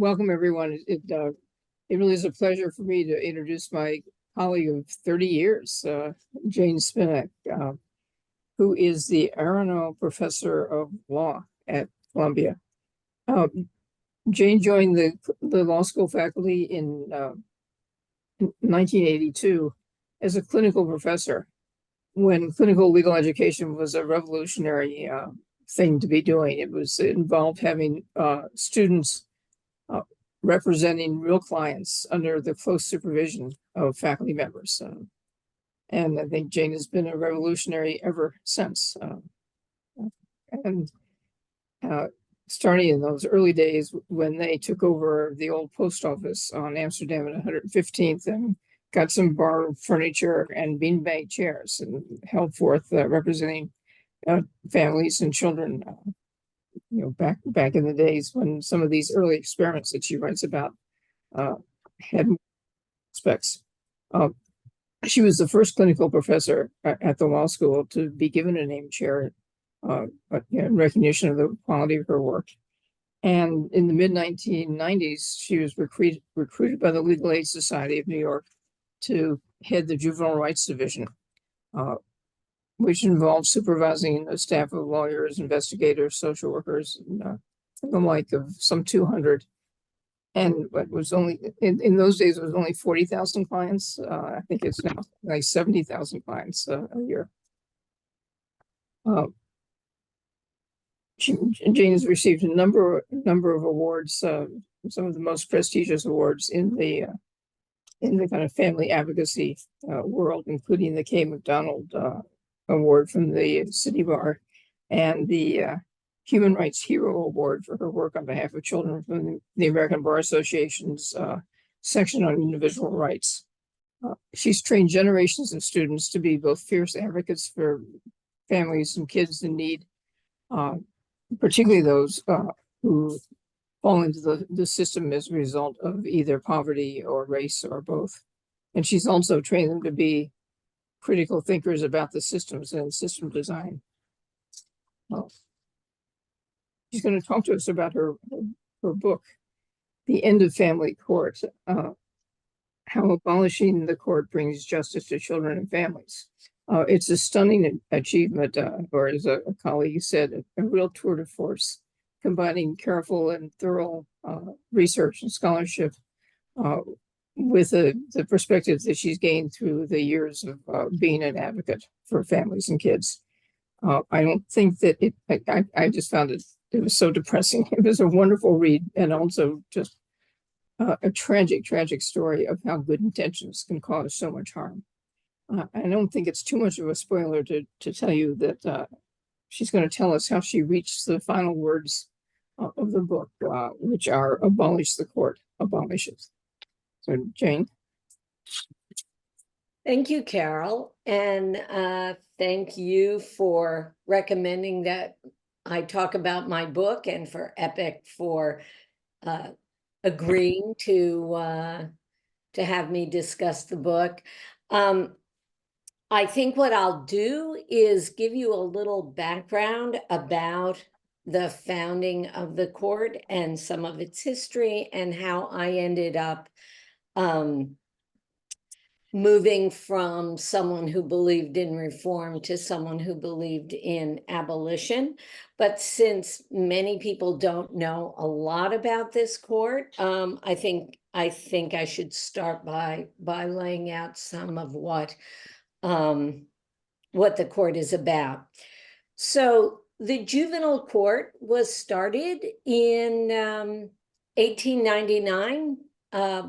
welcome everyone. It really is a pleasure for me to introduce my colleague of 30 years, Jane Spinak, who is the Aronow Professor of Law at Columbia. Jane joined the law school faculty in 1982 as a clinical professor, when clinical legal education was a revolutionary thing to be doing. It involved having students representing real clients under the close supervision of faculty members. And I think Jane has been a revolutionary ever since. Starting in those early days when they took over the old post office on Amsterdam and 115th and got some bar furniture and beanbag chairs and held forth representing families and children. Back in the days when some of these early experiments that she writes about had specs. She was the first clinical professor at the law school to be given a named chair in recognition of the quality of her work. And in the mid-1990s, she was recruited by the Legal Aid Society of New York to head the Juvenile Rights Division, which involved supervising a staff of lawyers, investigators, social workers, and the like of some 200. And what was only, in those days, it was only 40,000 clients. I think it's now like 70,000 clients a year. Jane has received a number of awards, some of the most prestigious awards in the kind of family advocacy world, including the K. McDonald Award from the City Bar and the Human Rights Hero Award for her work on behalf of children from the American Bar Association's section on individual rights. She's trained generations of students to be both fierce advocates for families and kids in need, particularly those who fall into the system as a result of either poverty or race or both. And she's also trained them to be critical thinkers about the systems and system design. She's going to talk to us about her book, The End of Family Court, How Abolishing the Court Brings Justice to Children and Families. It's a stunning achievement, or as a colleague said, a real tour de force, combining careful and thorough research and scholarship with the perspectives that she's gained through the years of being an advocate for families and kids. I don't think that I just found it was so depressing. It was a wonderful read, and also just a tragic story of how good intentions can cause so much harm. I don't think it's too much of a spoiler to tell you that she's going to tell us how she reached the final words of the book, which are abolish the court, abolishes. So, Jane. Thank you, Carol. And thank you for recommending that I talk about my book, and for Epic for agreeing to have me discuss the book. I think what I'll do is give you a little background about the founding of the court and some of its history, and how I ended up moving from someone who believed in reform to someone who believed in abolition. But since many people don't know a lot about this court, I think I should start by laying out some of what the court is about. So the juvenile court was started in 1899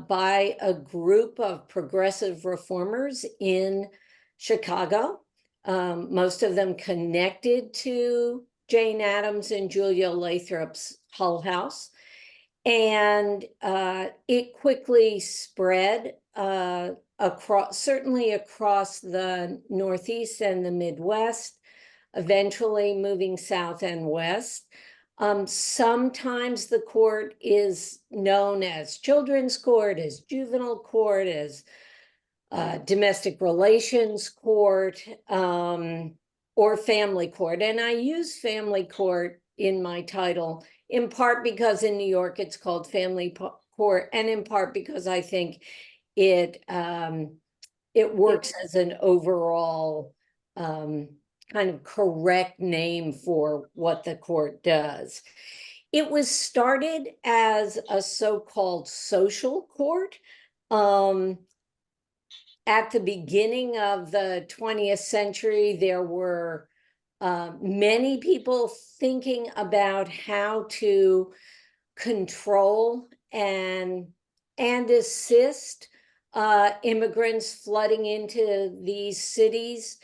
by a group of progressive reformers in Chicago, most of them connected to Jane Addams and Julia Lathrop's Hull House. And it quickly spread certainly across the Northeast and the Midwest, eventually moving south and west. Sometimes the court is known as children's court, as juvenile court, as domestic relations court, or family court. And I use family court in my title, in part because in New York it's called family court, and in part because I think it works as an overall kind of correct name for what the court does. It was started as a so-called social court. At the beginning of the 20th century, there were many people thinking about how to control and assist immigrants flooding into these cities.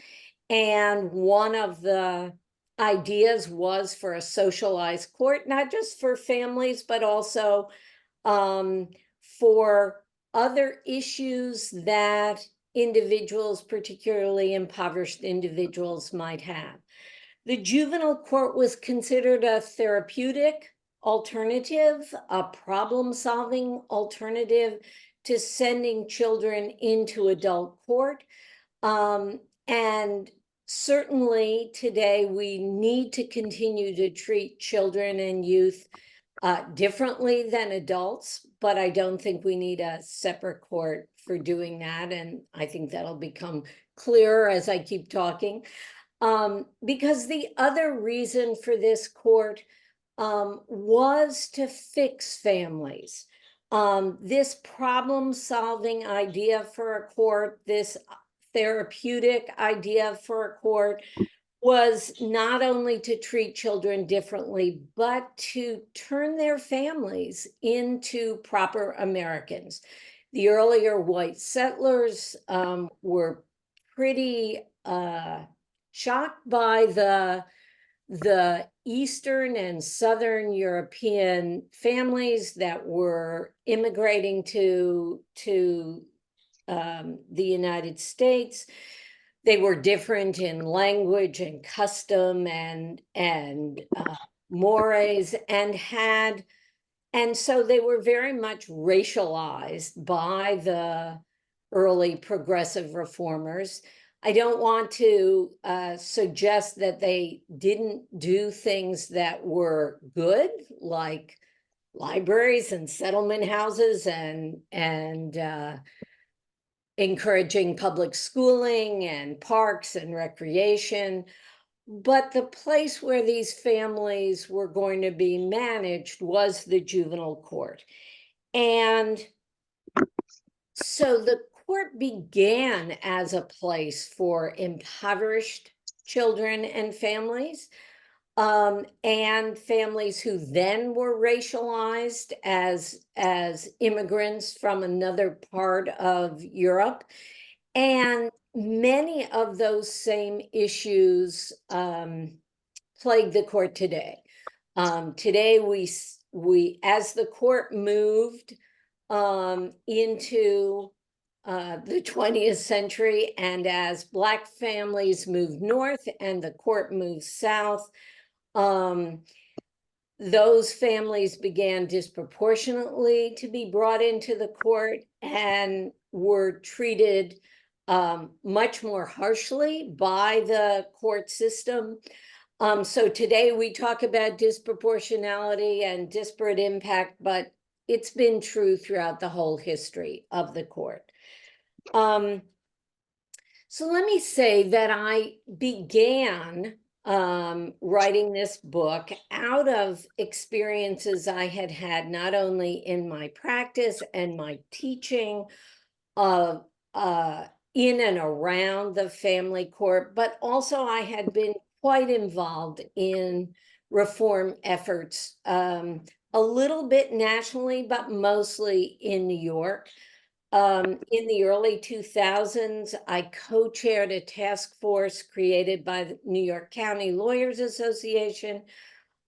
And one of the ideas was for a socialized court, not just for families, but also for other issues that individuals, particularly impoverished individuals, might have. The juvenile court was considered a therapeutic alternative, a problem-solving alternative to sending children into adult court. And certainly today we need to continue to treat children and youth differently than adults, but I don't think we need a separate court for doing that. And I think that'll become clearer as I keep talking. Because the other reason for this court was to fix families. This problem-solving idea for a court, this therapeutic idea for a court, was not only to treat children differently, but to turn their families into proper Americans. The earlier white settlers were pretty shocked by the Eastern and Southern European families that were immigrating to the United States. They were different in language and custom and mores, and so they were very much racialized by the early progressive reformers. I don't want to suggest that they didn't do things that were good, like libraries and settlement houses and encouraging public schooling and parks and recreation. But the place where these families were going to be managed was the juvenile court. And so the court began as a place for impoverished children and families who then were racialized as immigrants from another part of Europe. And many of those same issues plague the court today. Today, we as the court moved into the 20th century, and as Black families moved north and the court moved south, those families began disproportionately to be brought into the court and were treated much more harshly by the court system. So today we talk about disproportionality and disparate impact, but it's been true throughout the whole history of the court. So let me say that I began writing this book out of experiences I had had not only in my practice and my teaching in and around the family court, but also I had been quite involved in reform efforts, a little bit nationally, but mostly in New York. In the early 2000s, I co-chaired a task force created by the New York County Lawyers Association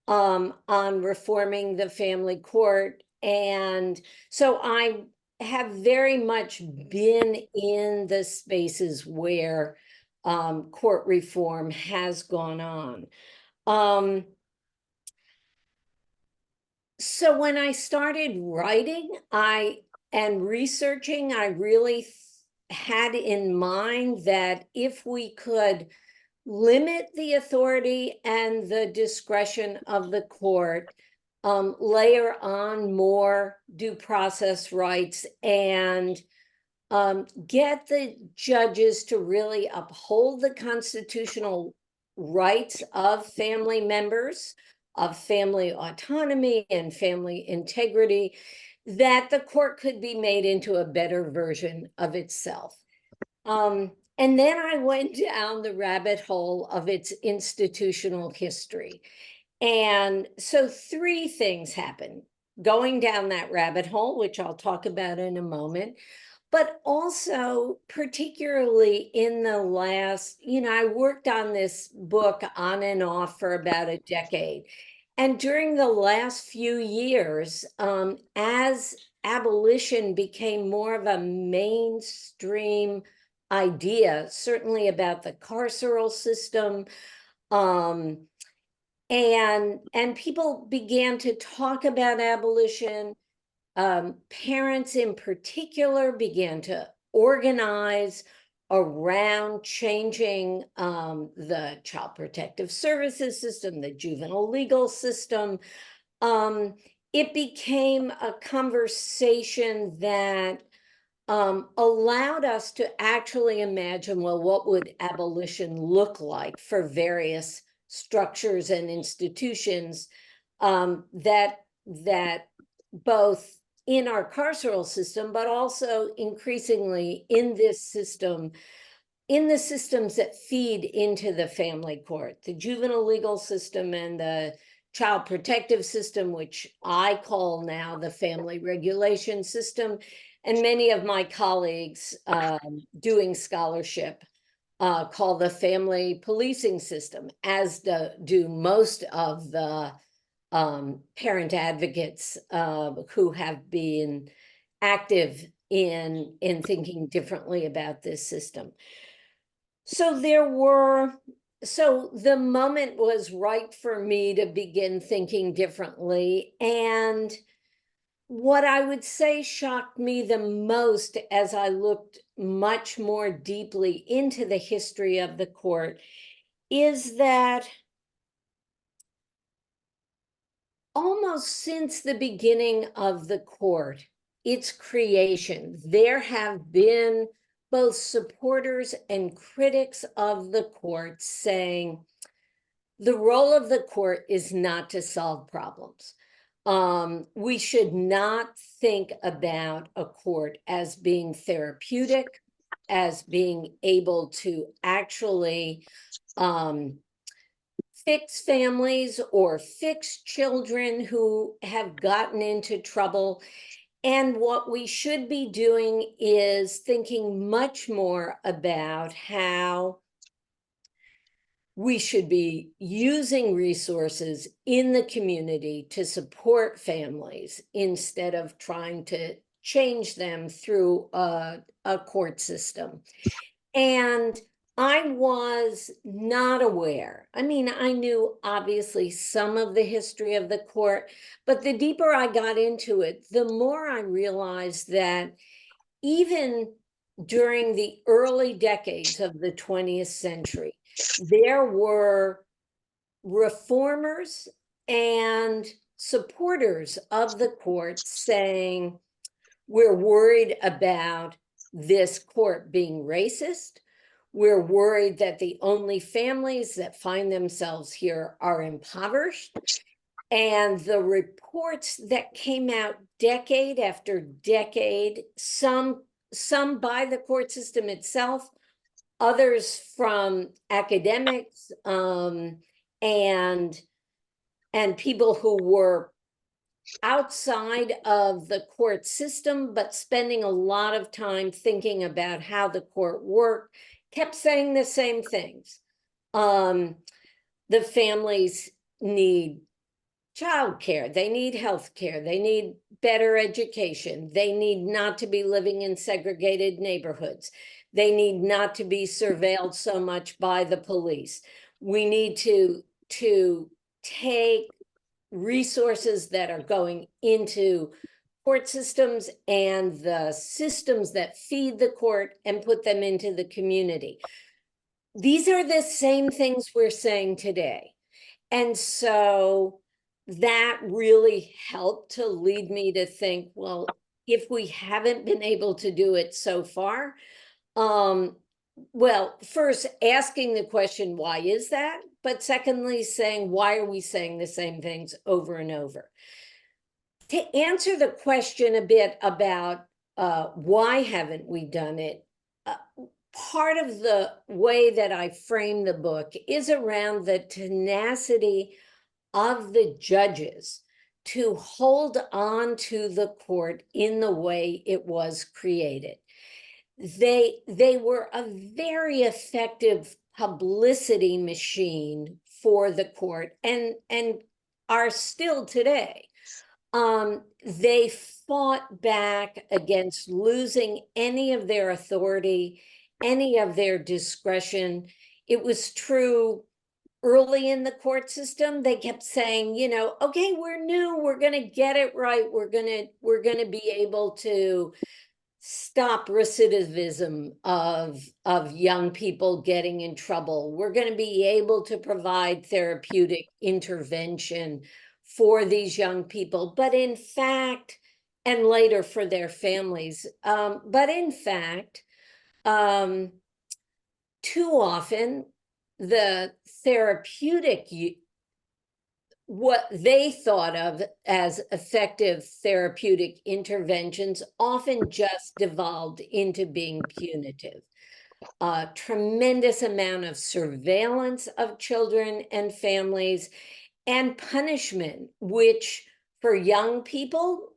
on reforming the family court. And so I have very much been in the spaces where court reform has gone on. So when I started writing and researching, I really had in mind that if we could limit the authority and the discretion of the court, layer on more due process rights, and get the judges to really uphold the constitutional rights of family members, of family autonomy and family integrity, that the court could be made into a better version of itself. And then I went down the rabbit hole of its institutional history. And so 3 things happened going down that rabbit hole, which I'll talk about in a moment, but also particularly in the last, I worked on this book on and off for about a decade. And during the last few years, as abolition became more of a mainstream idea, certainly about the carceral system, and people began to talk about abolition. Parents in particular began to organize around changing the child protective services system, the juvenile legal system. It became a conversation that allowed us to actually imagine, well, what would abolition look like for various structures and institutions that both in our carceral system, but also increasingly in this system, in the systems that feed into the family court, the juvenile legal system and the child protective system, which I call now the family regulation system. And many of my colleagues doing scholarship call the family policing system, as do most of the parent advocates who have been active in thinking differently about this system. So the moment was right for me to begin thinking differently. And what I would say shocked me the most as I looked much more deeply into the history of the court is that almost since the beginning of the court, its creation, there have been both supporters and critics of the court saying the role of the court is not to solve problems. We should not think about a court as being therapeutic, as being able to actually fix families or fix children who have gotten into trouble. And what we should be doing is thinking much more about how we should be using resources in the community to support families instead of trying to change them through a court system. And I was not aware. I mean, I knew obviously some of the history of the court, but the deeper I got into it, the more I realized that even during the early decades of the 20th century, there were reformers and supporters of the court saying, we're worried about this court being racist. We're worried that the only families that find themselves here are impoverished. And the reports that came out decade after decade, some by the court system itself, others from academics, and people who were outside of the court system, but spending a lot of time thinking about how the court worked, kept saying the same things. The families need childcare, they need health care, they need better education, they need not to be living in segregated neighborhoods, they need not to be surveilled so much by the police. We need to take resources that are going into court systems and the systems that feed the court and put them into the community. these are the same things we're saying today. And so that really helped to lead me to think, well, if we haven't been able to do it so far, well, first asking the question, why is that? But secondly, saying, why are we saying the same things over and over? To answer the question a bit about why haven't we done it, part of the way that I frame the book is around the tenacity of the judges to hold on to the court in the way it was created. They were a very effective publicity machine for the court and are still today. They fought back against losing any of their authority, any of their discretion. It was true early in the court system. They kept saying, you know, okay, we're new, we're going to get it right. We're going to be able to stop recidivism of young people getting in trouble. We're going to be able to provide therapeutic intervention for these young people. But in fact, and later for their families, but in fact, too often the therapeutic, what they thought of as effective therapeutic interventions often just devolved into being punitive. A tremendous amount of surveillance of children and families and punishment, which for young people,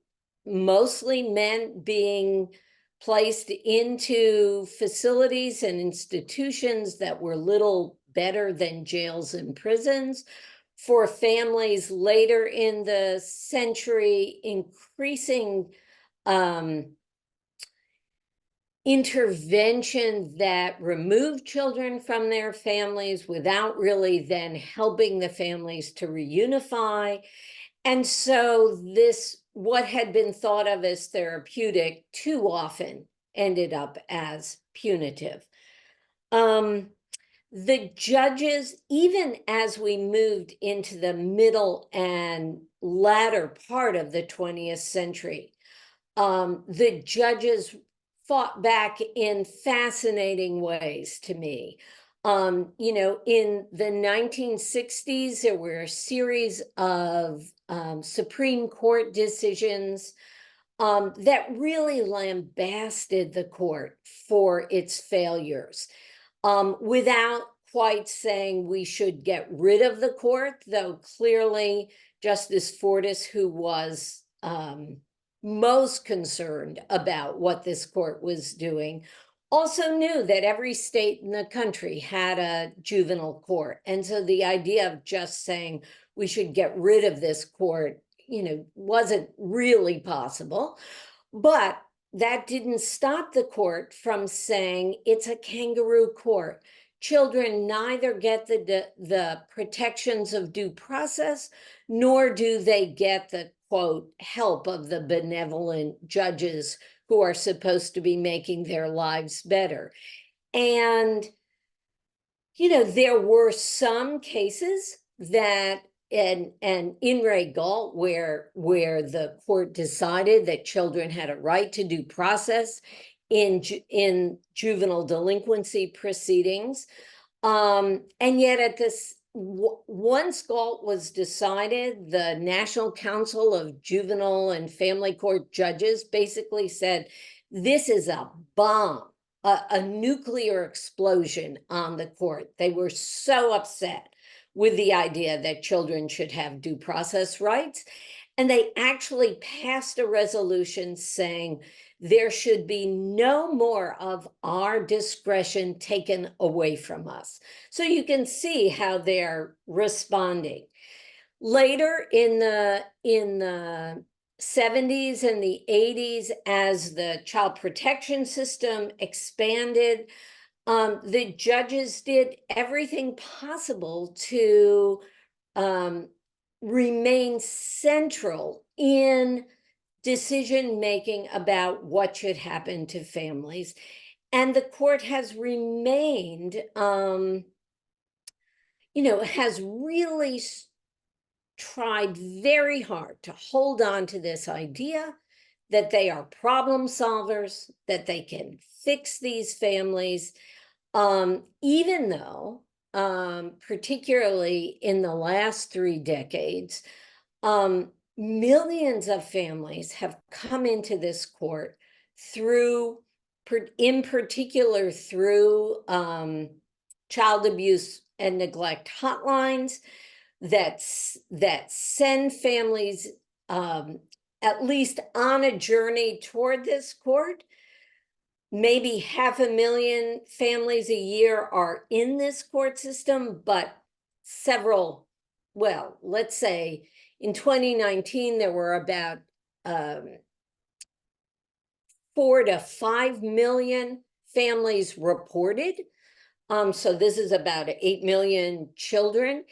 mostly meant being placed into facilities and institutions that were little better than jails and prisons. For families later in the century, increasing intervention that removed children from their families without really then helping the families to reunify. And so this, what had been thought of as therapeutic, too often ended up as punitive. The judges, even as we moved into the middle and latter part of the 20th century, the judges fought back in fascinating ways to me. You know, in the 1960s, there were a series of Supreme Court decisions that really lambasted the court for its failures, without quite saying we should get rid of the court, though clearly Justice Fortas, who was most concerned about what this court was doing, also knew that every state in the country had a juvenile court. And so the idea of just saying we should get rid of this court, you know, wasn't really possible. But that didn't stop the court from saying it's a kangaroo court. Children neither get the protections of due process, nor do they get the, quote, help of the benevolent judges who are supposed to be making their lives better. And, you know, there were some cases that, and in re Galt, where the court decided that children had a right to due process in juvenile delinquency proceedings. And yet at this, once Galt was decided, the National Council of Juvenile and Family Court Judges basically said, this is a bomb, a nuclear explosion on the court. They were so upset with the idea that children should have due process rights. And they actually passed a resolution saying there should be no more of our discretion taken away from us. So you can see how they're responding. Later in the 70s and the 80s, as the child protection system expanded, the judges did everything possible to remain central in decision-making about what should happen to families. And the court has remained, has really tried very hard to hold on to this idea that they are problem solvers, that they can fix these families, even though, particularly in the last 3 decades, millions of families have come into this court through, in particular, through child abuse and neglect hotlines that send families at least on a journey toward this court. Maybe 500,000 families a year are in this court system, but several, well, let's say in 2019, there were about 4 to 5 million families reported. So this is about 8 million children.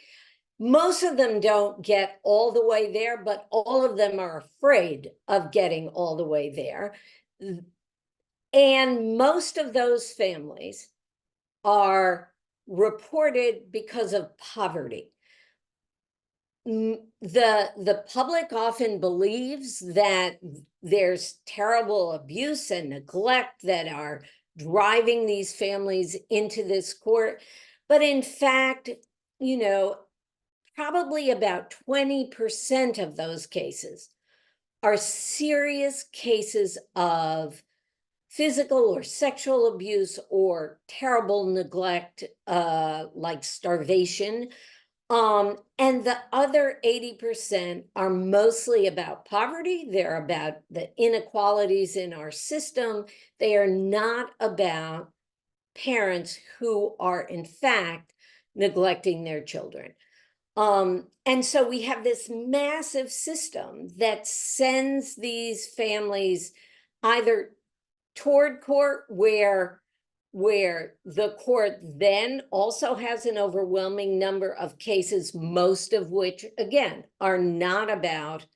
Most of them don't get all the way there, but all of them are afraid of getting all the way there. And most of those families are reported because of poverty. The public often believes that there's terrible abuse and neglect that are driving these families into this court. But in fact, probably about 20% of those cases are serious cases of physical or sexual abuse or terrible neglect, like starvation. And the other 80% are mostly about poverty. They're about the inequalities in our system. They are not about parents who are, in fact, neglecting their children. And so we have this massive system that sends these families either toward court, where the court then also has an overwhelming number of cases, most of which, again, are not about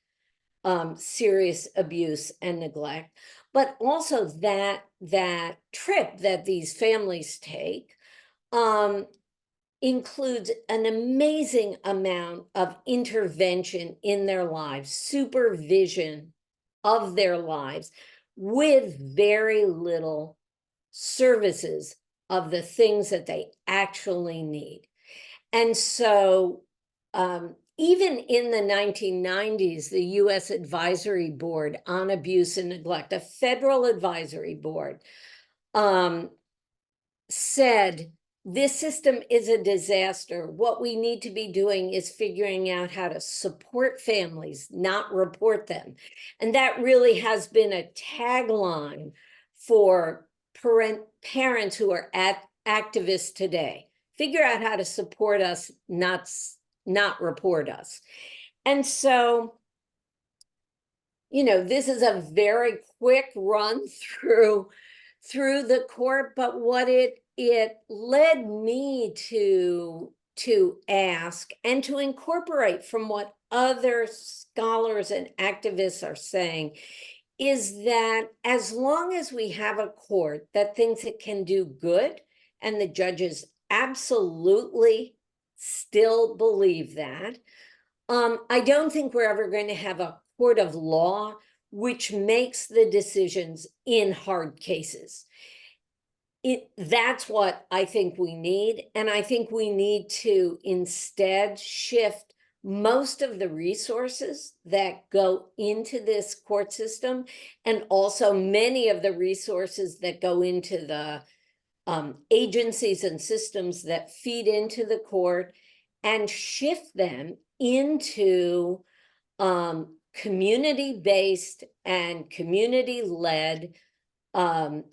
serious abuse and neglect, but also that trip that these families take includes an amazing amount of intervention in their lives, supervision of their lives, with very little services of the things that they actually need. And so even in the 1990s, the US Advisory Board on Abuse and Neglect, a federal advisory board, said, this system is a disaster. What we need to be doing is figuring out how to support families, not report them. And that really has been a tagline for parents who are activists today. Figure out how to support us, not report us. And so, this is a very quick run through the court, but what it led me to ask and to incorporate from what other scholars and activists are saying is that as long as we have a court that thinks it can do good, and the judges absolutely still believe that, I don't think we're ever going to have a court of law which makes the decisions in hard cases. That's what I think we need. And I think we need to instead shift most of the resources that go into this court system, and also many of the resources that go into the agencies and systems that feed into the court, and shift them into community-based and community-led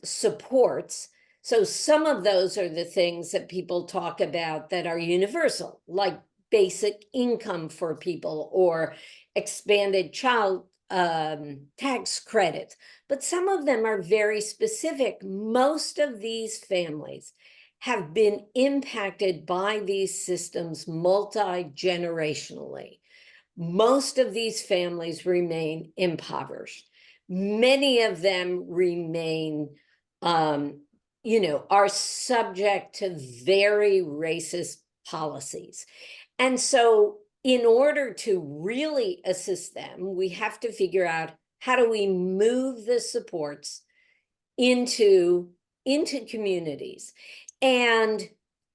supports. So some of those are the things that people talk about that are universal, like basic income for people or expanded child tax credits. But some of them are very specific. Most of these families have been impacted by these systems multi-generationally. Most of these families remain impoverished. Many of them remain are subject to very racist policies. And so in order to really assist them, we have to figure out how do we move the supports into communities. And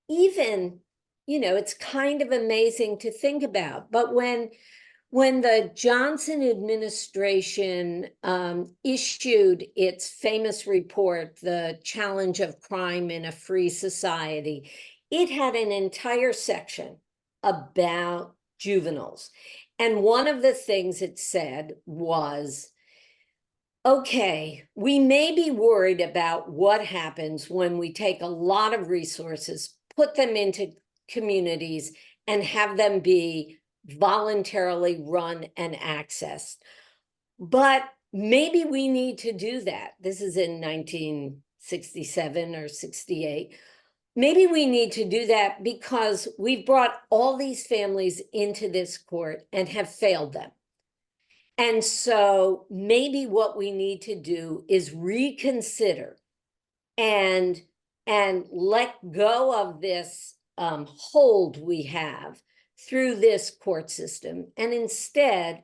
even, it's kind of amazing to think about, but when the Johnson administration issued its famous report, The Challenge of Crime in a Free Society, it had an entire section about juveniles. And one of the things it said was, okay, we may be worried about what happens when we take a lot of resources, put them into communities, and have them be voluntarily run and accessed. But maybe we need to do that. This is in 1967 or 68. Maybe we need to do that because we've brought all these families into this court and have failed them. And so maybe what we need to do is reconsider and let go of this hold we have through this court system, and instead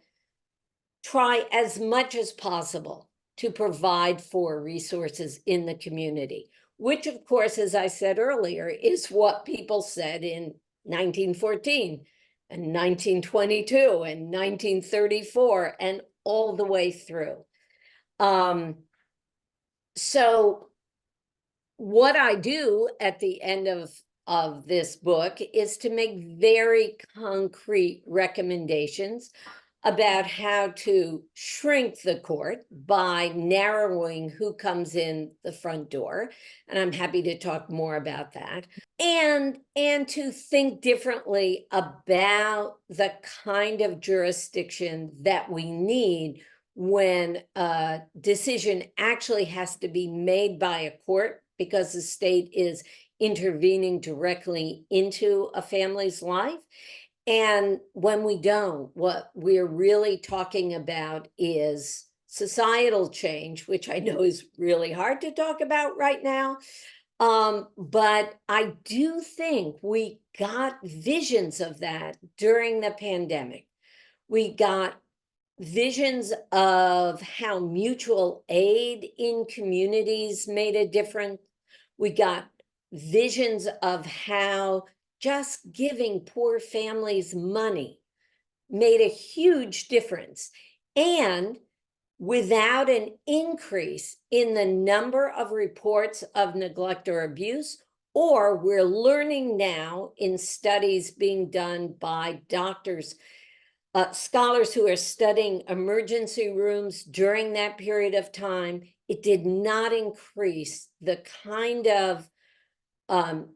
try as much as possible to provide for resources in the community, which of course, as I said earlier, is what people said in 1914 and 1922 and 1934 and all the way through. So what I do at the end of this book is to make very concrete recommendations about how to shrink the court by narrowing who comes in the front door. And I'm happy to talk more about that. And to think differently about the kind of jurisdiction that we need when a decision actually has to be made by a court because the state is intervening directly into a family's life. And when we don't, what we're really talking about is societal change, which I know is really hard to talk about right now. But I do think we got visions of that during the pandemic. We got visions of how mutual aid in communities made a difference. We got visions of how just giving poor families money made a huge difference. And without an increase in the number of reports of neglect or abuse, or we're learning now in studies being done by doctors, scholars who are studying emergency rooms during that period of time, it did not increase the kind of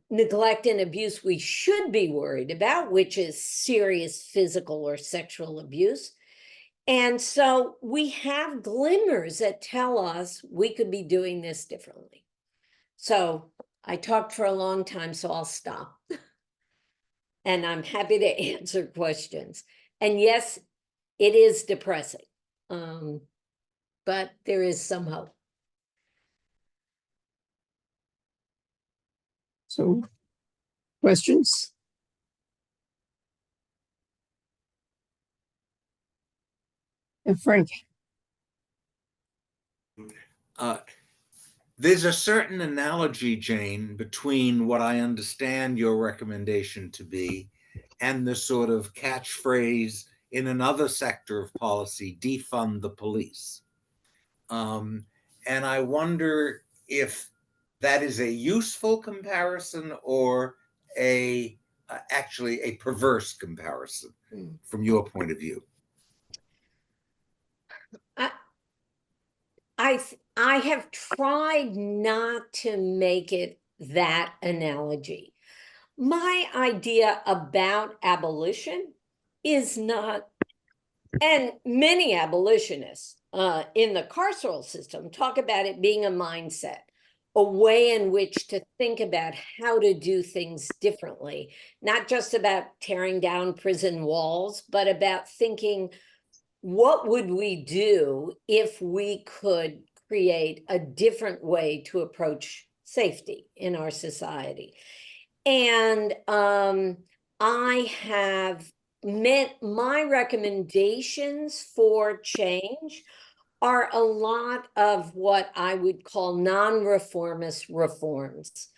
neglect and abuse we should be worried about, which is serious physical or sexual abuse. And so we have glimmers that tell us we could be doing this differently. So I talked for a long time, so I'll stop. And I'm happy to answer questions. And yes, it is depressing, but there is some hope. So, questions? And Frank. There's a certain analogy, Jane, between what I understand your recommendation to be and the sort of catchphrase in another sector of policy, defund the police. And I wonder if that is a useful comparison or actually a perverse comparison from your point of view. I have tried not to make it that analogy. My idea about abolition is not, and many abolitionists in the carceral system talk about it being a mindset, a way in which to think about how to do things differently, not just about tearing down prison walls, but about thinking, what would we do if we could create a different way to approach safety in our society. And I have met my recommendations for change are a lot of what I would call non-reformist reforms,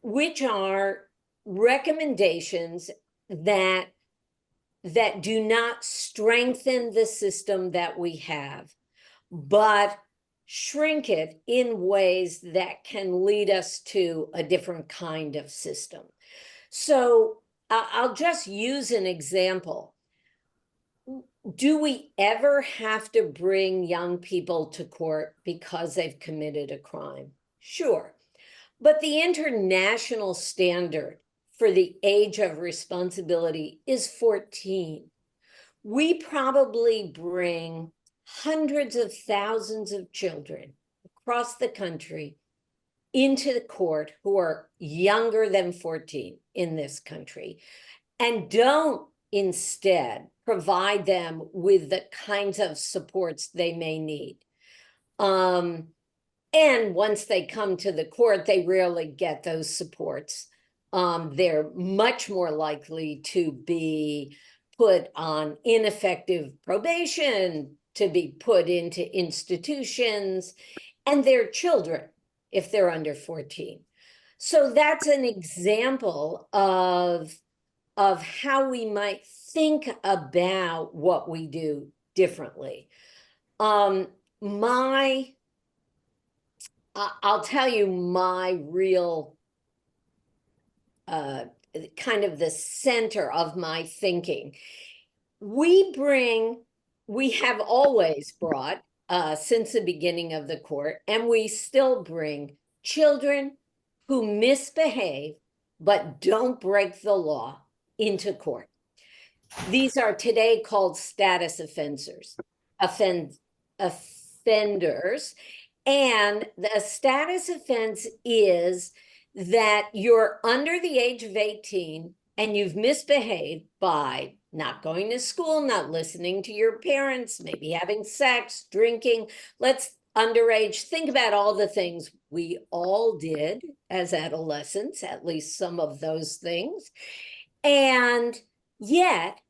which are recommendations that do not strengthen the system that we have, but shrink it in ways that can lead us to a different kind of system. So I'll just use an example. Do we ever have to bring young people to court because they've committed a crime? Sure. But the international standard for the age of responsibility is 14. We probably bring hundreds of thousands of children across the country into the court who are younger than 14 in this country, and don't instead provide them with the kinds of supports they may need. And once they come to the court, they rarely get those supports. They're much more likely to be put on ineffective probation, to be put into institutions, and they're children if they're under 14. So that's an example of how we might think about what we do differently. I'll tell you my real kind of the center of my thinking. We have always brought, since the beginning of the court, and we still bring children who misbehave but don't break the law into court. These are today called status offenders. And the status offense is that you're under the age of 18 and you've misbehaved by not going to school, not listening to your parents, maybe having sex, drinking. Let's underage, think about all the things we all did as adolescents, at least some of those things. And yet,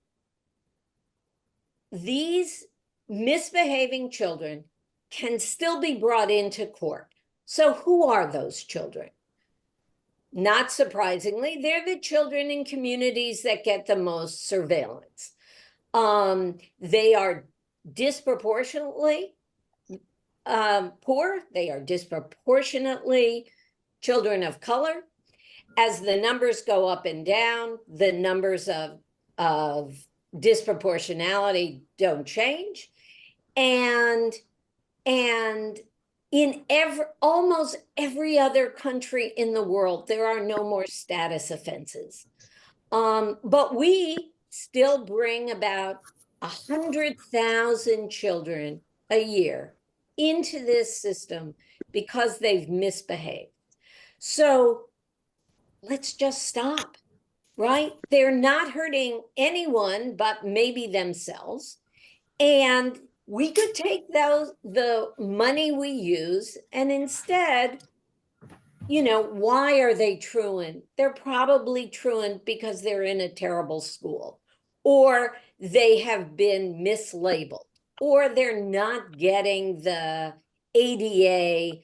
these misbehaving children can still be brought into court. So who are those children? Not surprisingly, they're the children in communities that get the most surveillance. They are disproportionately poor. They are disproportionately children of color. As the numbers go up and down, the numbers of disproportionality don't change. And in almost every other country in the world, there are no more status offenses. But we still bring about 100,000 children a year into this system because they've misbehaved. So let's just stop, right? They're not hurting anyone but maybe themselves. And we could take the money we use and instead, why are they truant? They're probably truant because they're in a terrible school, or they have been mislabeled, or they're not getting the ADA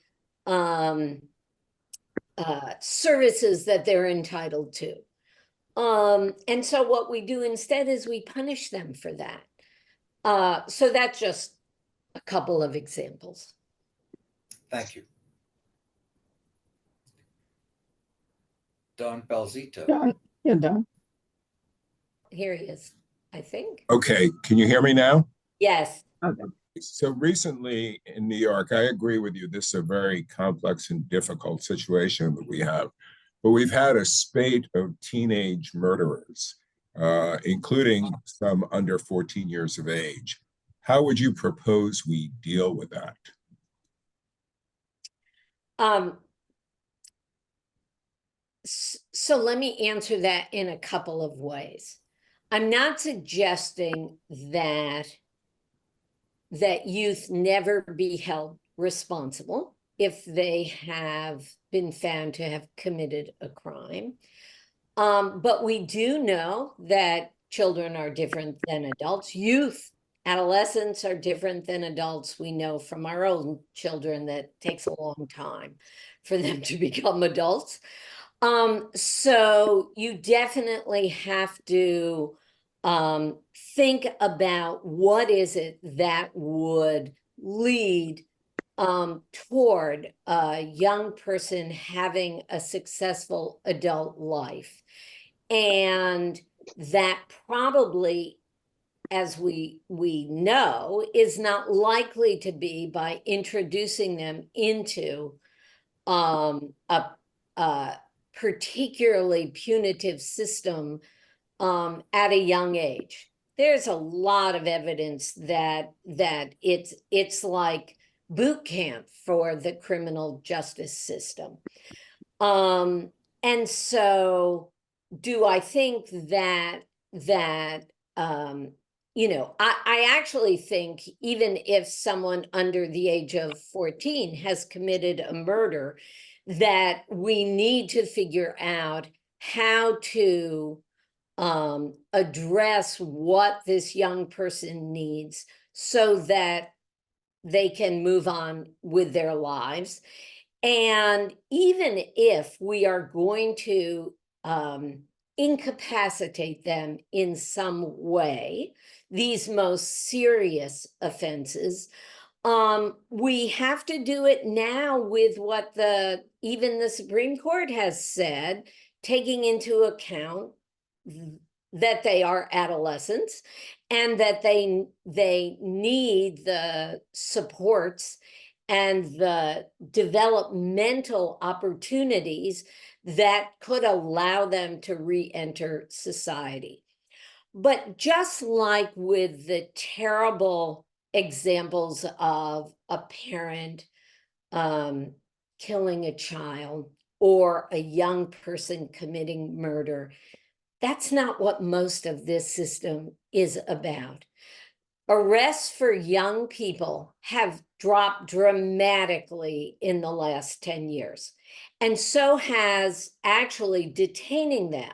services that they're entitled to. And so what we do instead is we punish them for that. So that's just a couple of examples. Thank you. Don Belzito. Don, yeah, Don. Here he is, I think. Okay, can you hear me now? Yes. Okay. So recently in New York, I agree with you, this is a very complex and difficult situation that we have. But we've had a spate of teenage murderers, including some under 14 years of age. How would you propose we deal with that? So let me answer that in a couple of ways. I'm not suggesting that youth never be held responsible. if they have been found to have committed a crime. But we do know that children are different than adults. Youth, adolescents are different than adults. We know from our own children that takes a long time for them to become adults. So you definitely have to think about what is it that would lead toward a young person having a successful adult life. And that probably, as we know, is not likely to be by introducing them into a particularly punitive system at a young age. There's a lot of evidence that it's like boot camp for the criminal justice system. And so do I think that you know, I actually think even if someone under the age of 14 has committed a murder, that we need to figure out how to address what this young person needs so that they can move on with their lives. And even if we are going to incapacitate them in some way, these most serious offenses, we have to do it now with what even the Supreme Court has said, taking into account that they are adolescents and that they need the supports and the developmental opportunities that could allow them to re-enter society. But just like with the terrible examples of a parent killing a child or a young person committing murder, that's not what most of this system is about. Arrests for young people have dropped dramatically in the last 10 years, and so has actually detaining them.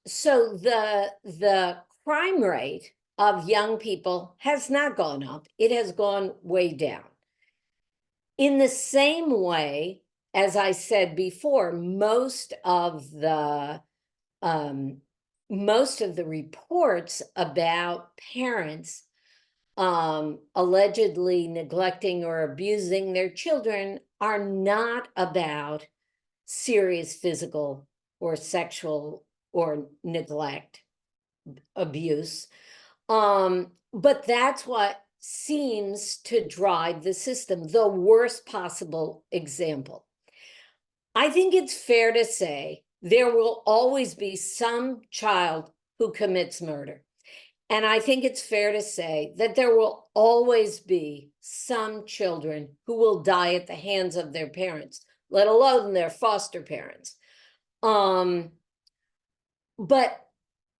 So the crime rate of young people has not gone up, it has gone way down. In the same way, as I said before, most of the reports about parents allegedly neglecting or abusing their children are not about serious physical or sexual or neglect, abuse. But that's what seems to drive the system, the worst possible example. I think it's fair to say there will always be some child who commits murder. And I think it's fair to say that there will always be some children who will die at the hands of their parents, let alone their foster parents. But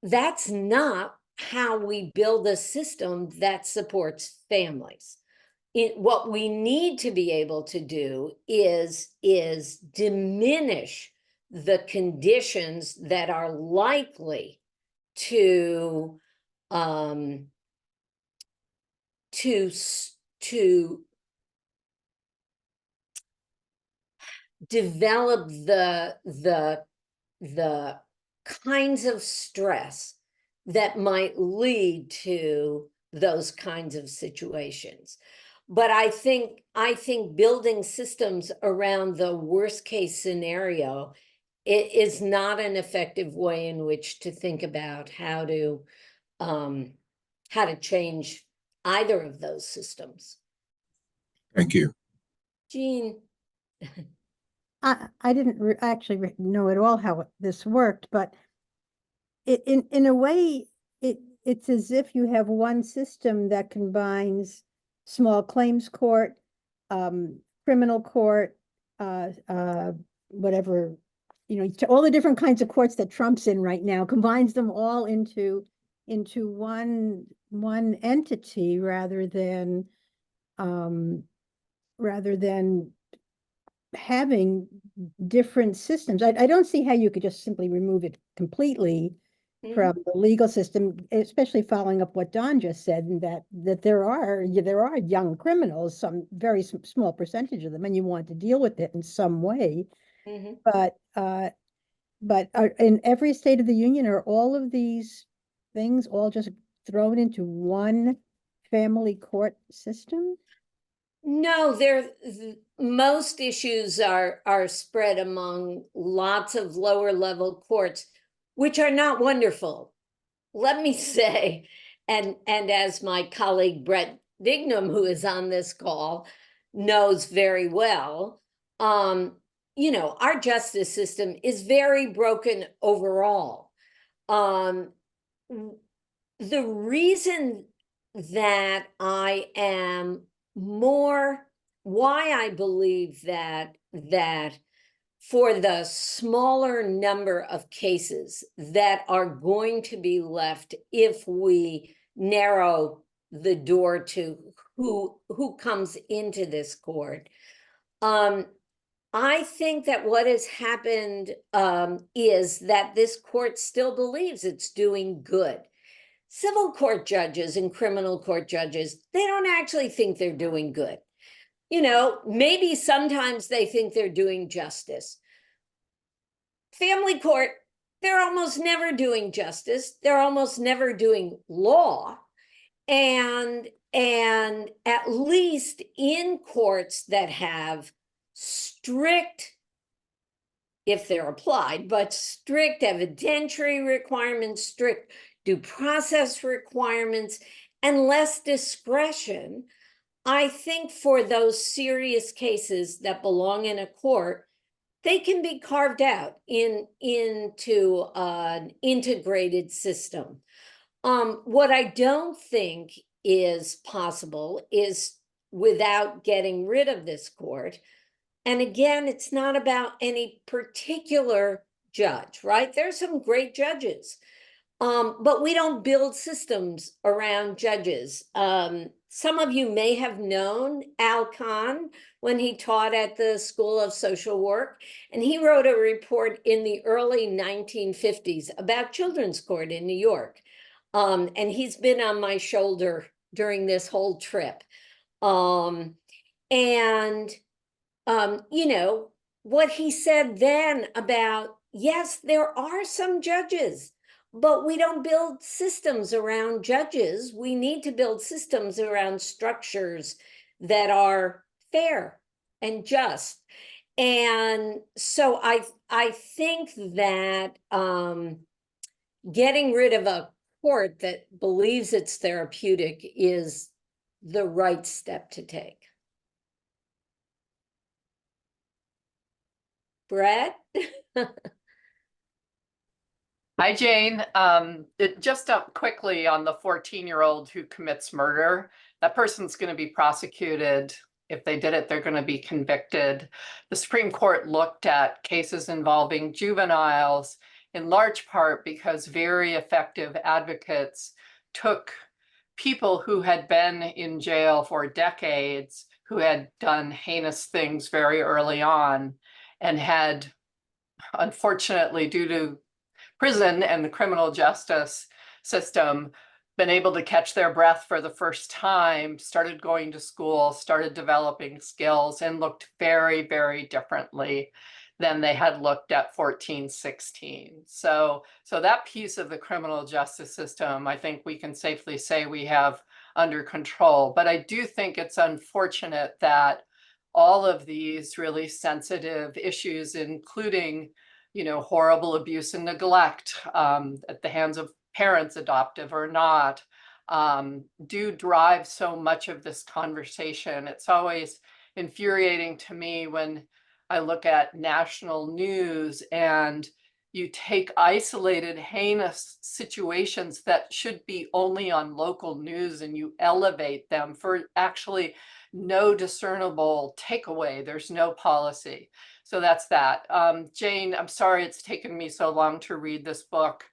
that's not how we build a system that supports families. What we need to be able to do is diminish the conditions that are likely to develop the kinds of stress that might lead to those kinds of situations. But I think building systems around the worst case scenario, it is not an effective way in which to think about how to change either of those systems. Thank you. Jean. I didn't actually know at all how this worked, but in a way, it's as if you have one system that combines small claims court, criminal court, whatever, all the different kinds of courts that Trump's in right now, combines them all into one entity rather than rather than having different systems. I don't see how you could just simply remove it completely Mhm. from the legal system, especially following up what Don just said, and that there are young criminals, some very small percentage of them, and you want to deal with it in some way. Mhm. But in every state of the union, are all of these things all just thrown into one family court system? No, most issues are spread among lots of lower level courts, which are not wonderful. Let me say, and as my colleague Brett Dignam, who is on this call, knows very well, our justice system is very broken overall. The reason that I am why I believe that for the smaller number of cases that are going to be left if we narrow the door to who comes into this court, I think that what has happened is that this court still believes it's doing good. Civil court judges and criminal court judges, they don't actually think they're doing good. Maybe sometimes they think they're doing justice. Family court, they're almost never doing justice. They're almost never doing law. And at least in courts that have strict, if they're applied, but strict evidentiary requirements, strict due process requirements, and less discretion, I think for those serious cases that belong in a court, they can be carved out into an integrated system. What I don't think is possible is without getting rid of this court. And again, it's not about any particular judge, right? There's some great judges, but we don't build systems around judges. Some of you may have known Al Kahn when he taught at the School of Social Work, and he wrote a report in the early 1950s about children's court in New York. And he's been on my shoulder during this whole trip. What he said then about, yes, there are some judges, but we don't build systems around judges. We need to build systems around structures that are fair and just. And so I think that getting rid of a court that believes it's therapeutic is the right step to take. Brett? Hi, Jane. Just up quickly on the 14-year-old who commits murder. That person's going to be prosecuted. If they did it, they're going to be convicted. The Supreme Court looked at cases involving juveniles in large part because very effective advocates took people who had been in jail for decades, who had done heinous things very early on, and had, unfortunately, due to prison and the criminal justice system, been able to catch their breath for the first time, started going to school, started developing skills, and looked very, very differently than they had looked at 14, 16. So that piece of the criminal justice system, I think we can safely say we have under control. But I do think it's unfortunate that all of these really sensitive issues, including horrible abuse and neglect at the hands of parents, adoptive or not, do drive so much of this conversation. It's always infuriating to me when I look at national news and you take isolated, heinous situations that should be only on local news and you elevate them for actually no discernible takeaway. There's no policy. So that's that. Jane, I'm sorry it's taken me so long to read this book.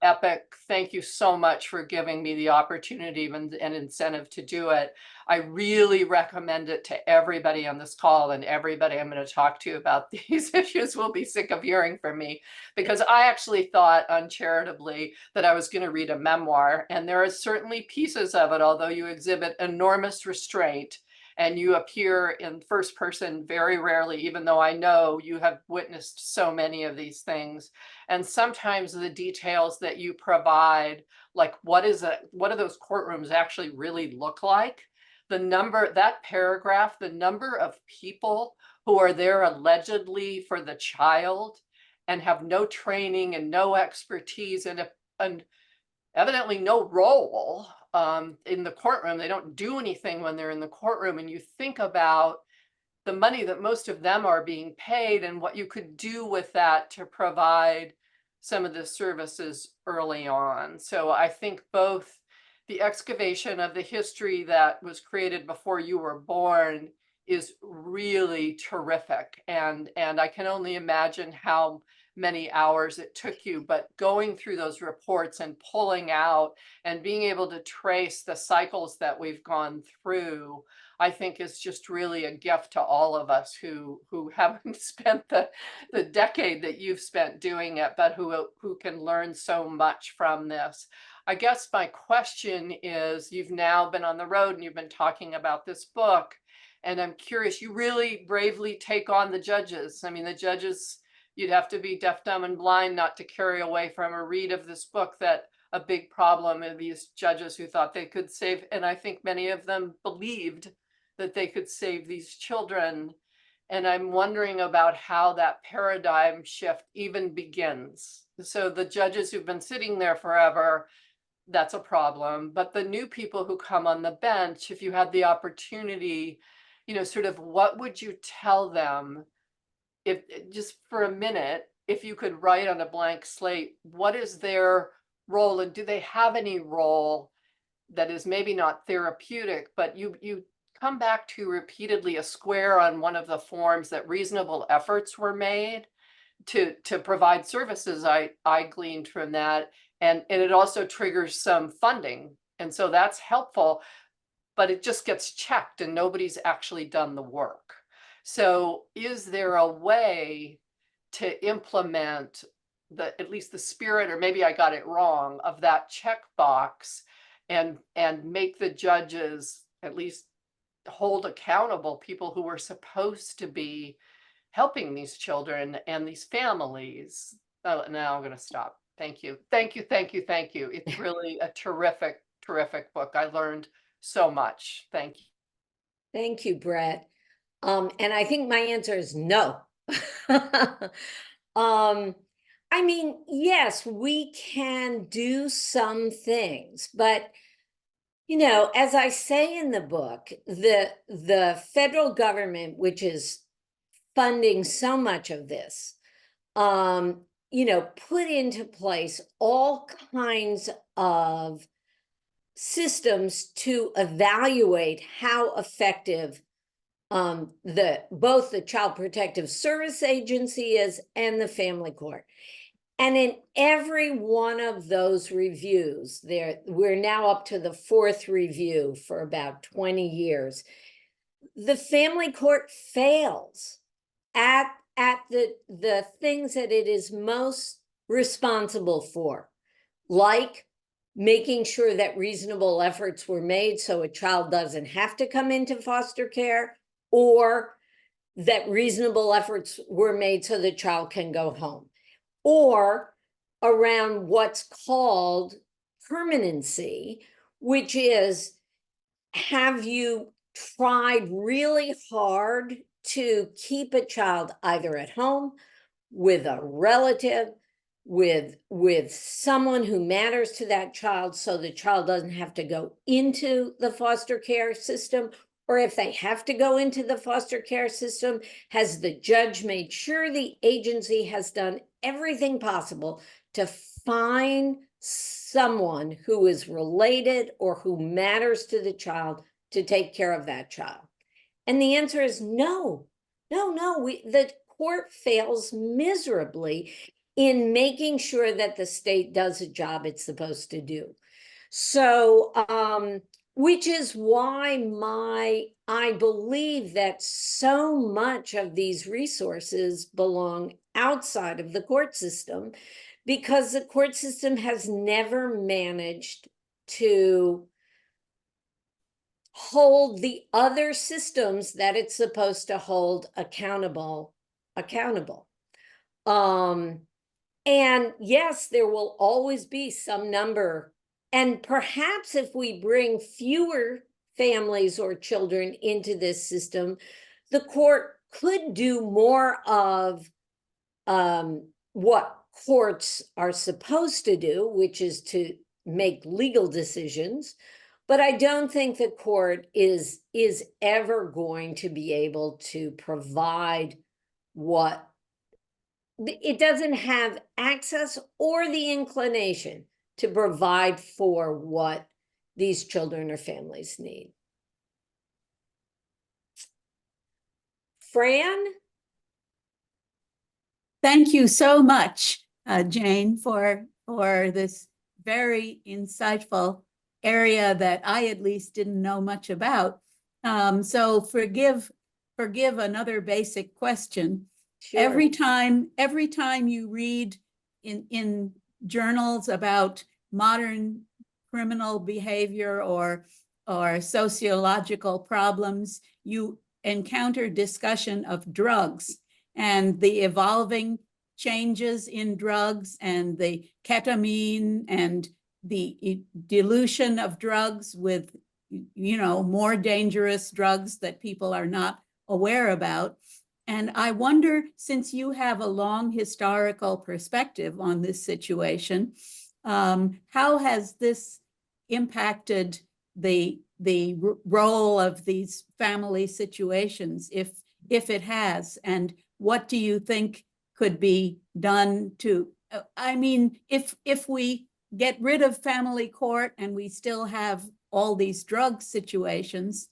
Epic, thank you so much for giving me the opportunity and incentive to do it. I really recommend it to everybody on this call, and everybody I'm going to talk to about these issues will be sick of hearing from me, because I actually thought uncharitably that I was going to read a memoir, and there are certainly pieces of it, although you exhibit enormous restraint and you appear in first person very rarely, even though I know you have witnessed so many of these things. And sometimes the details that you provide, like what do those courtrooms actually really look like? The number, that paragraph, the number of people who are there allegedly for the child and have no training and no expertise and evidently no role in the courtroom. They don't do anything when they're in the courtroom. And you think about the money that most of them are being paid and what you could do with that to provide some of the services early on. So I think both the excavation of the history that was created before you were born is really terrific. And I can only imagine how many hours it took you, but going through those reports and pulling out and being able to trace the cycles that we've gone through, I think is just really a gift to all of us who haven't spent the decade that you've spent doing it, but who can learn so much from this. I guess my question is, you've now been on the road and you've been talking about this book, and I'm curious, you really bravely take on the judges. I mean, the judges, you'd have to be deaf, dumb, and blind not to carry away from a read of this book that a big problem of these judges who thought they could save, and I think many of them believed that they could save these children. And I'm wondering about how that paradigm shift even begins. So the judges who've been sitting there forever, that's a problem. But the new people who come on the bench, if you had the opportunity, sort of what would you tell them, if just for a minute, if you could write on a blank slate, what is their role, and do they have any role that is maybe not therapeutic, but you come back to repeatedly a square on one of the forms that reasonable efforts were made to provide services. I gleaned from that, and it also triggers some funding, and so that's helpful, but it just gets checked and nobody's actually done the work. So is there a way to implement at least the spirit, or maybe I got it wrong, of that checkbox, and make the judges at least hold accountable people who were supposed to be helping these children and these families? Oh, now I'm going to stop. Thank you. Thank you. Thank you. Thank you. It's really a terrific, terrific book. I learned so much. Thank you. Thank you, Brett. And I think my answer is no. I mean, yes, we can do some things, but as I say in the book, the federal government, which is funding so much of this, put into place all kinds of systems to evaluate how effective both the Child Protective Service Agency is and the family court. And in every one of those reviews, we're now up to the 4th review for about 20 years, the family court fails at the things that it is most responsible for, like making sure that reasonable efforts were made so a child doesn't have to come into foster care, or that reasonable efforts were made so the child can go home, or around what's called permanency, which is, have you tried really hard to keep a child either at home with a relative, with someone who matters to that child, so the child doesn't have to go into the foster care system? Or if they have to go into the foster care system, has the judge made sure the agency has done everything possible to find someone who is related or who matters to the child to take care of that child? And the answer is no. The court fails miserably. in making sure that the state does a job it's supposed to do. So, which is why I believe that so much of these resources belong outside of the court system, because the court system has never managed to hold the other systems that it's supposed to hold accountable. And yes, there will always be some number. And perhaps if we bring fewer families or children into this system, the court could do more of what courts are supposed to do, which is to make legal decisions. But I don't think the court is ever going to be able to provide what it doesn't have access or the inclination to provide for what these children or families need. Fran? Thank you so much, Jane, for this very insightful area that I at least didn't know much about. So forgive another basic question. Sure. Every time you read in journals about modern criminal behavior or sociological problems, you encounter discussion of drugs and the evolving changes in drugs and the ketamine and the dilution of drugs with, more dangerous drugs that people are not aware about. And I wonder, since you have a long historical perspective on this situation, how has this impacted the role of these family situations, if it has? And what do you think could be done to, if we get rid of family court and we still have all these drug situations,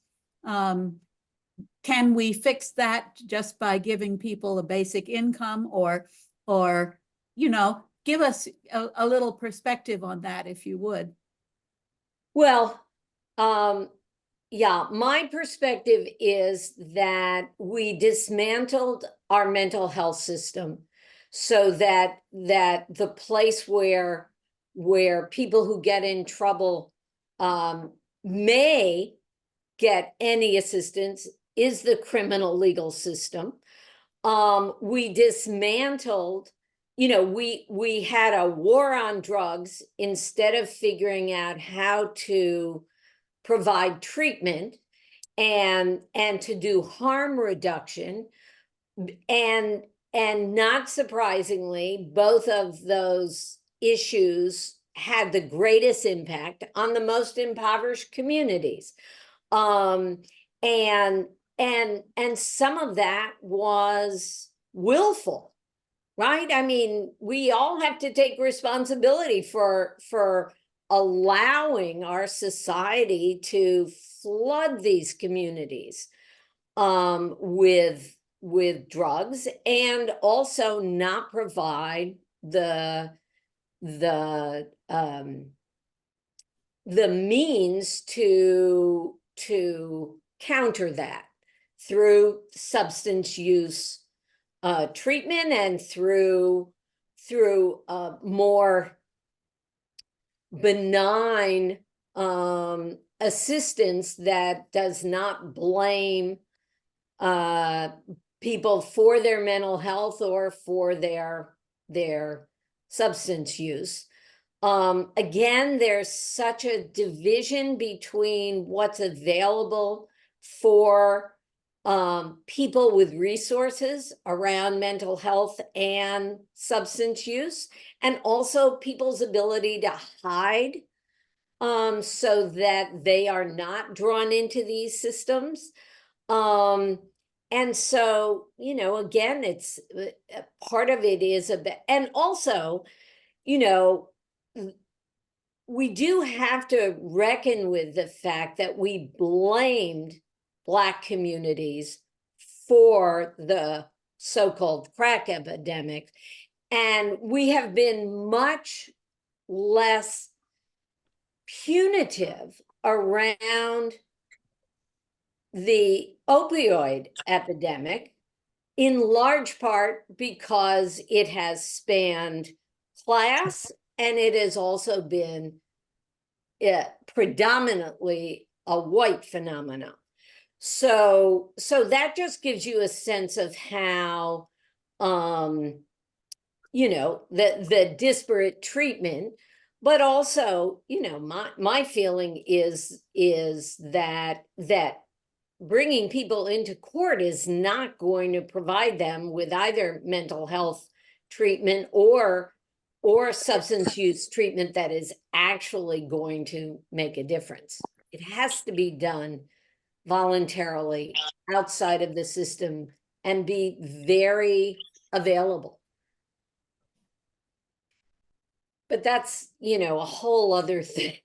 can we fix that just by giving people a basic income, or give us a little perspective on that, if you would? Well, yeah, my perspective is that we dismantled our mental health system so that the place where people who get in trouble may get any assistance is the criminal legal system. We dismantled, we had a war on drugs instead of figuring out how to provide treatment and to do harm reduction. And not surprisingly, both of those issues had the greatest impact on the most impoverished communities. And some of that was willful, right? I mean, we all have to take responsibility for allowing our society to flood these communities with drugs, and also not provide the means to counter that through substance use treatment and through more benign assistance that does not blame people for their mental health or for their substance use. Again, there's such a division between what's available for people with resources around mental health and substance use, and also people's ability to hide so that they are not drawn into these systems. And so, again, it's part of it is and also, we do have to reckon with the fact that we blamed Black communities for the so-called crack epidemic. And we have been much less punitive around the opioid epidemic, in large part because it has spanned class, and it has also been predominantly a white phenomenon. So that just gives you a sense of how, you know, the disparate treatment, but also, you know, my feeling is that bringing people into court is not going to provide them with either mental health treatment or substance use treatment that is actually going to make a difference. It has to be done voluntarily outside of the system and be very available. But that's, you know, a whole other thing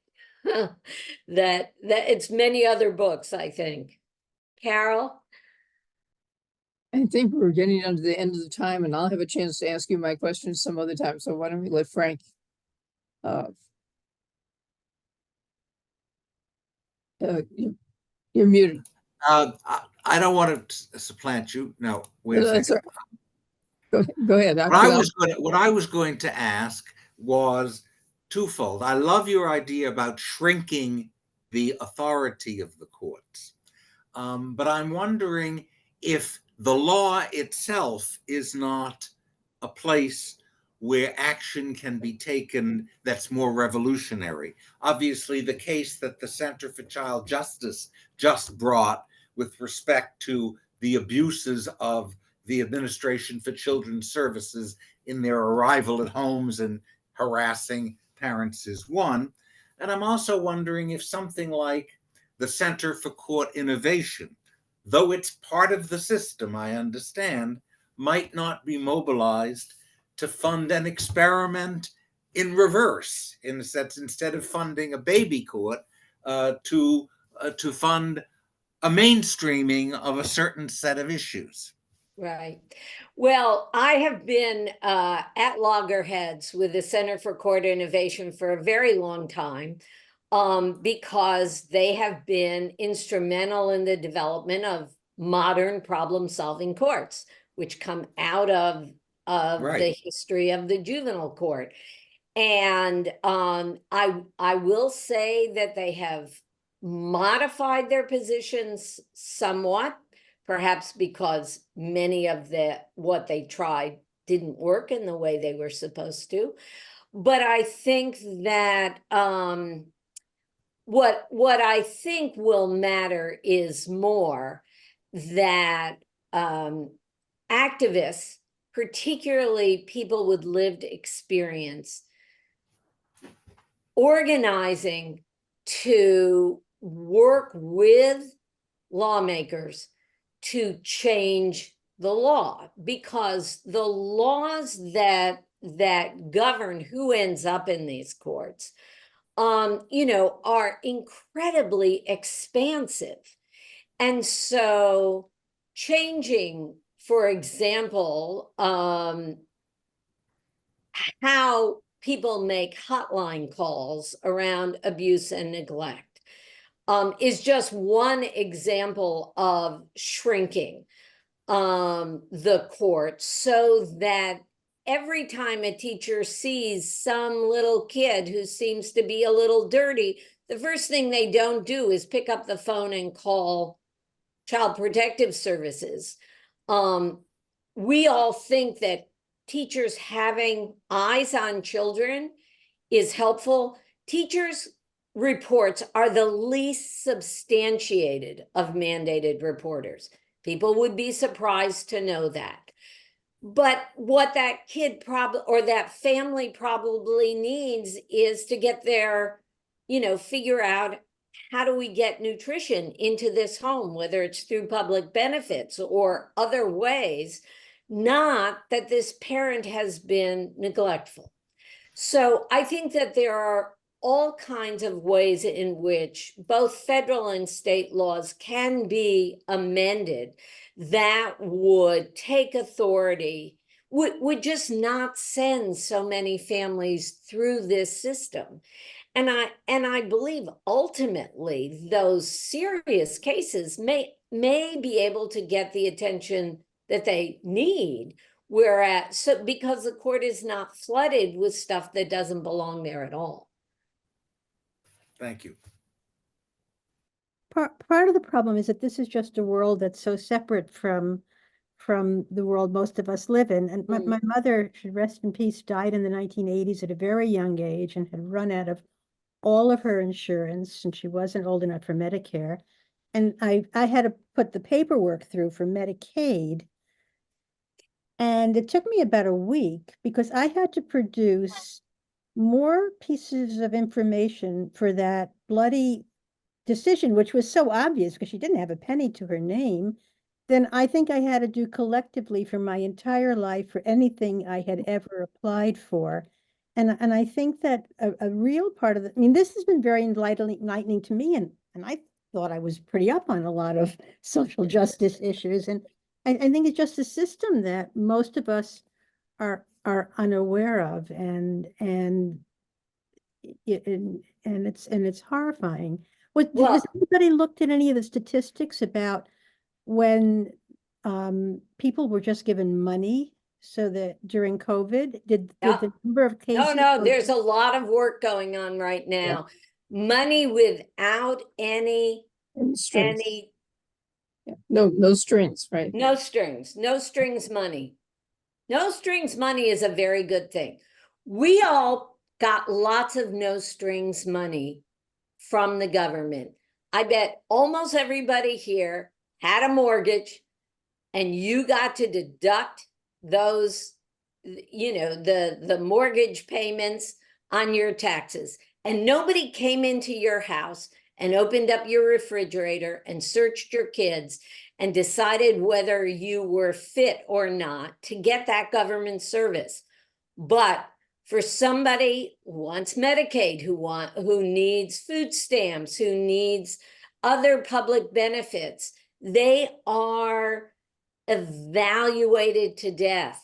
that it's many other books, I think. Carol? I think we're getting under the end of the time, and I'll have a chance to ask you my questions some other time. So why don't we let Frank? You're muted. I don't want to supplant you. No, wait a That's second. all right. Go ahead. What I was going to ask was twofold. I love your idea about shrinking the authority of the courts. But I'm wondering if the law itself is not a place where action can be taken that's more revolutionary. Obviously, the case that the Center for Child Justice just brought with respect to the abuses of the Administration for Children's Services in their arrival at homes and harassing parents is one. And I'm also wondering if something like the Center for Court Innovation, though it's part of the system, I understand, might not be mobilized to fund an experiment in reverse, in the sense, instead of funding a baby court, to fund a mainstreaming of a certain set of issues. Right. Well, I have been at loggerheads with the Center for Court Innovation for a very long time, because they have been instrumental in the development of modern problem-solving courts, which come out of the history of the juvenile court. And I will say that they have modified their positions somewhat, perhaps because many of what they tried didn't work in the way they were supposed to. But I think that what I think will matter is more that activists, particularly people with lived experience, organizing to work with lawmakers to change the law, because the laws that govern who ends up in these courts, you know, are incredibly expansive. And so changing, for example, how people make hotline calls around abuse and neglect, is just one example of shrinking the court, so that every time a teacher sees some little kid who seems to be a little dirty, the first thing they don't do is pick up the phone and call Child Protective Services. We all think that teachers having eyes on children is helpful. Teachers' reports are the least substantiated of mandated reporters. People would be surprised to know that. But what that kid or that family probably needs is to get their, you know, figure out, how do we get nutrition into this home, whether it's through public benefits or other ways, not that this parent has been neglectful. So I think that there are all kinds of ways in which both federal and state laws can be amended that would take authority, would just not send so many families through this system. And I believe ultimately those serious cases may be able to get the attention that they need, whereas because the court is not flooded with stuff that doesn't belong there at all. Thank you. Part of the problem is that this is just a world that's so separate from the world most of us live in. And my mother, should rest in peace, died in the 1980s at a very young age and had run out of all of her insurance, and she wasn't old enough for Medicare. And I had to put the paperwork through for Medicaid. And it took me about a week because I had to produce more pieces of information for that bloody decision, which was so obvious because she didn't have a penny to her name, than I think I had to do collectively for my entire life for anything I had ever applied for. And I think that a real part of it, I mean, this has been very enlightening to me, and I thought I was pretty up on a lot of social justice issues. And I think it's just a system that most of us are unaware of, and it's horrifying. Has anybody looked at any of the statistics about when people were just given money so that during COVID, did the number of cases? No, there's a lot of work going on right now. Yeah. Money without any strings. No strings, right? No strings money. No strings money is a very good thing. We all got lots of no strings money from the government. I bet almost everybody here had a mortgage, and you got to deduct those, the mortgage payments on your taxes. And nobody came into your house and opened up your refrigerator and searched your kids and decided whether you were fit or not to get that government service. But for somebody who wants Medicaid, who needs food stamps, who needs other public benefits, they are evaluated to death,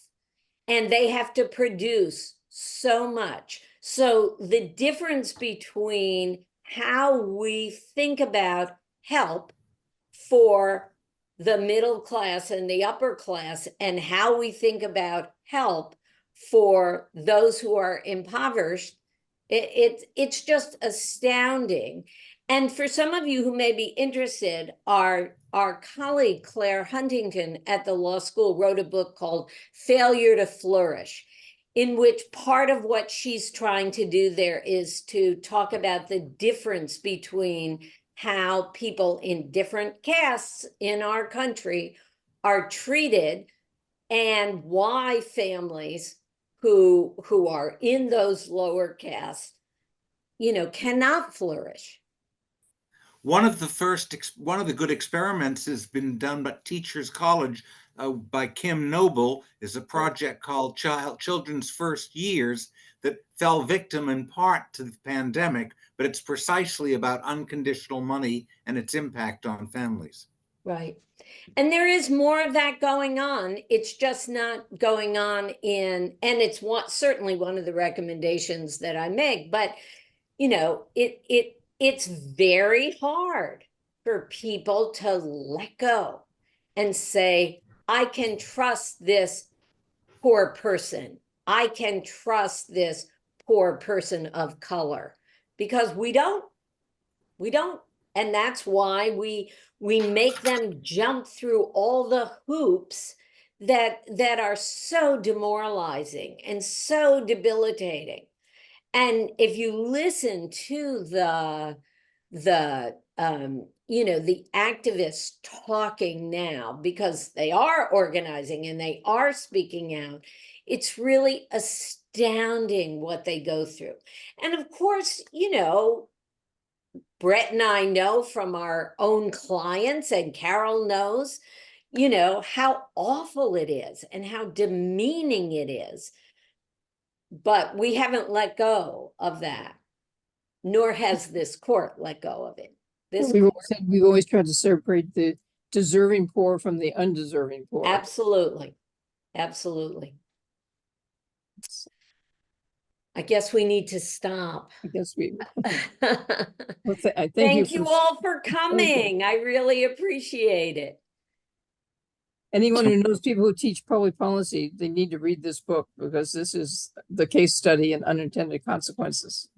and they have to produce so much. So the difference between how we think about help for the middle class and the upper class and how we think about help for those who are impoverished, it's just astounding. And for some of you who may be interested, our colleague Claire Huntington at the law school wrote a book called Failure to Flourish, in which part of what she's trying to do there is to talk about the difference between how people in different castes in our country are treated and why families who are in those lower castes, cannot flourish. One of the good experiments has been done by Teachers College by Kim Noble, is a project called Children's First Years that fell victim in part to the pandemic, but it's precisely about unconditional money and its impact on families. Right. And there is more of that going on. It's just not going on and it's certainly one of the recommendations that I make, but it's very hard for people to let go and say, I can trust this poor person. I can trust this poor person of color, because we don't. And that's why we make them jump through all the hoops that are so demoralizing and so debilitating. And if you listen to the activists talking now, because they are organizing and they are speaking out, it's really astounding what they go through. And of course, Brett and I know from our own clients, and Carol knows, how awful it is and how demeaning it is. But we haven't let go of that, nor has this court let go of it. We've always tried to separate the deserving poor from the undeserving poor. Absolutely. Absolutely. I guess we need to stop. I guess we, Thank well, I thank you for all for coming. I really appreciate it. anyone who knows people who teach public policy, they need to read this book because this is the case study in unintended consequences.